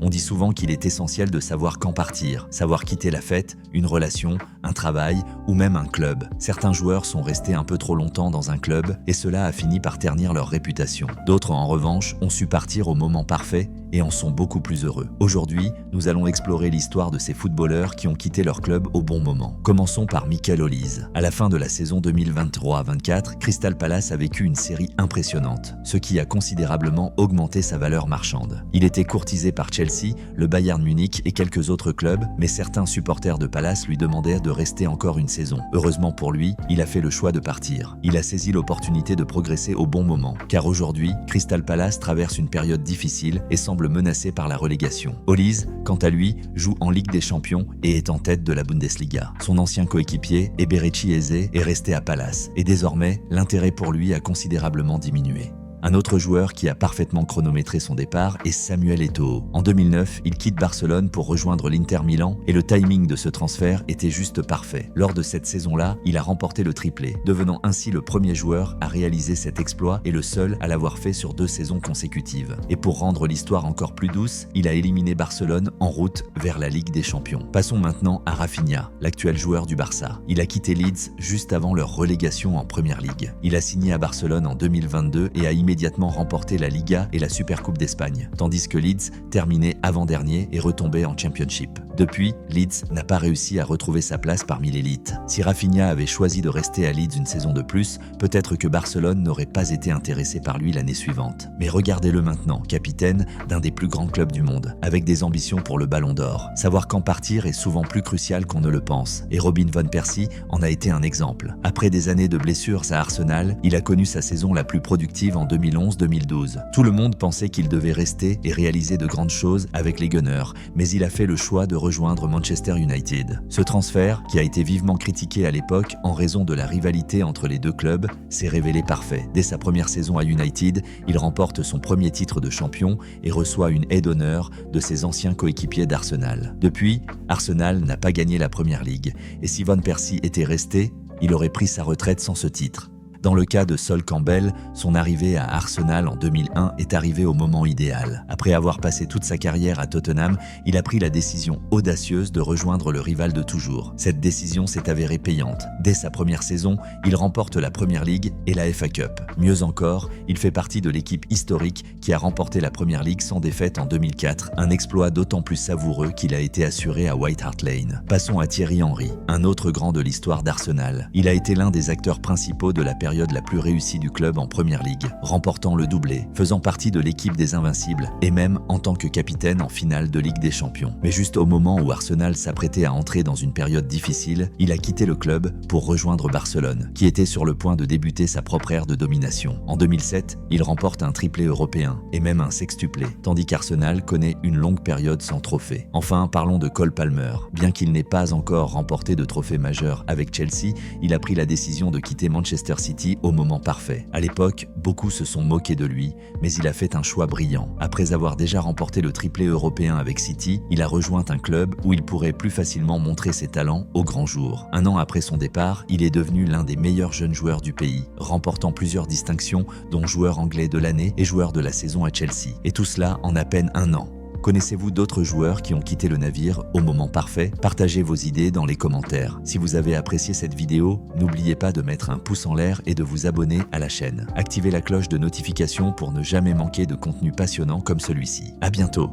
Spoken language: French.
On dit souvent qu'il est essentiel de savoir quand partir, savoir quitter la fête, une relation, un travail ou même un club. Certains joueurs sont restés un peu trop longtemps dans un club et cela a fini par ternir leur réputation. D'autres, en revanche, ont su partir au moment parfait et en sont beaucoup plus heureux. Aujourd'hui, nous allons explorer l'histoire de ces footballeurs qui ont quitté leur club au bon moment. Commençons par Michael Olise. À la fin de la saison 2023-24, Crystal Palace a vécu une série impressionnante, ce qui a considérablement augmenté sa valeur marchande. Il était courtisé par Chelsea, le Bayern Munich et quelques autres clubs, mais certains supporters de Palace lui demandèrent de rester encore une saison. Heureusement pour lui, il a fait le choix de partir. Il a saisi l'opportunité de progresser au bon moment, car aujourd'hui, Crystal Palace traverse une période difficile et semble menacé par la relégation. Olise, quant à lui, joue en Ligue des Champions et est en tête de la Bundesliga. Son ancien coéquipier, Eberechi Eze, est resté à Palace et désormais, l'intérêt pour lui a considérablement diminué. Un autre joueur qui a parfaitement chronométré son départ est Samuel Eto'o. En 2009, il quitte Barcelone pour rejoindre l'Inter Milan et le timing de ce transfert était juste parfait. Lors de cette saison-là, il a remporté le triplé, devenant ainsi le premier joueur à réaliser cet exploit et le seul à l'avoir fait sur 2 saisons consécutives. Et pour rendre l'histoire encore plus douce, il a éliminé Barcelone en route vers la Ligue des Champions. Passons maintenant à Rafinha, l'actuel joueur du Barça. Il a quitté Leeds juste avant leur relégation en Première Ligue. Il a signé à Barcelone en 2022 et a immédiatement remporté la Liga et la Supercoupe d'Espagne, tandis que Leeds terminait avant-dernier et retombait en Championship. Depuis, Leeds n'a pas réussi à retrouver sa place parmi l'élite. Si Rafinha avait choisi de rester à Leeds une saison de plus, peut-être que Barcelone n'aurait pas été intéressé par lui l'année suivante. Mais regardez-le maintenant, capitaine d'un des plus grands clubs du monde, avec des ambitions pour le Ballon d'Or. Savoir quand partir est souvent plus crucial qu'on ne le pense, et Robin van Persie en a été un exemple. Après des années de blessures à Arsenal, il a connu sa saison la plus productive en 2011-2012. Tout le monde pensait qu'il devait rester et réaliser de grandes choses avec les Gunners, mais il a fait le choix de rejoindre Manchester United. Ce transfert, qui a été vivement critiqué à l'époque en raison de la rivalité entre les deux clubs, s'est révélé parfait. Dès sa première saison à United, il remporte son premier titre de champion et reçoit une aide d'honneur de ses anciens coéquipiers d'Arsenal. Depuis, Arsenal n'a pas gagné la Première Ligue, et si Van Persie était resté, il aurait pris sa retraite sans ce titre. Dans le cas de Sol Campbell, son arrivée à Arsenal en 2001 est arrivée au moment idéal. Après avoir passé toute sa carrière à Tottenham, il a pris la décision audacieuse de rejoindre le rival de toujours. Cette décision s'est avérée payante. Dès sa première saison, il remporte la Premier League et la FA Cup. Mieux encore, il fait partie de l'équipe historique qui a remporté la Premier League sans défaite en 2004, un exploit d'autant plus savoureux qu'il a été assuré à White Hart Lane. Passons à Thierry Henry, un autre grand de l'histoire d'Arsenal. Il a été l'un des acteurs principaux de la période la plus réussie du club en Première Ligue, remportant le doublé, faisant partie de l'équipe des Invincibles et même en tant que capitaine en finale de Ligue des Champions. Mais juste au moment où Arsenal s'apprêtait à entrer dans une période difficile, il a quitté le club pour rejoindre Barcelone, qui était sur le point de débuter sa propre ère de domination. En 2007, il remporte un triplé européen et même un sextuplé, tandis qu'Arsenal connaît une longue période sans trophée. Enfin, parlons de Cole Palmer. Bien qu'il n'ait pas encore remporté de trophée majeur avec Chelsea, il a pris la décision de quitter Manchester City au moment parfait. À l'époque, beaucoup se sont moqués de lui, mais il a fait un choix brillant. Après avoir déjà remporté le triplé européen avec City, il a rejoint un club où il pourrait plus facilement montrer ses talents au grand jour. Un an après son départ, il est devenu l'un des meilleurs jeunes joueurs du pays, remportant plusieurs distinctions, dont joueur anglais de l'année et joueur de la saison à Chelsea. Et tout cela en à peine un an. Connaissez-vous d'autres joueurs qui ont quitté le navire au moment parfait? Partagez vos idées dans les commentaires. Si vous avez apprécié cette vidéo, n'oubliez pas de mettre un pouce en l'air et de vous abonner à la chaîne. Activez la cloche de notification pour ne jamais manquer de contenu passionnant comme celui-ci. À bientôt!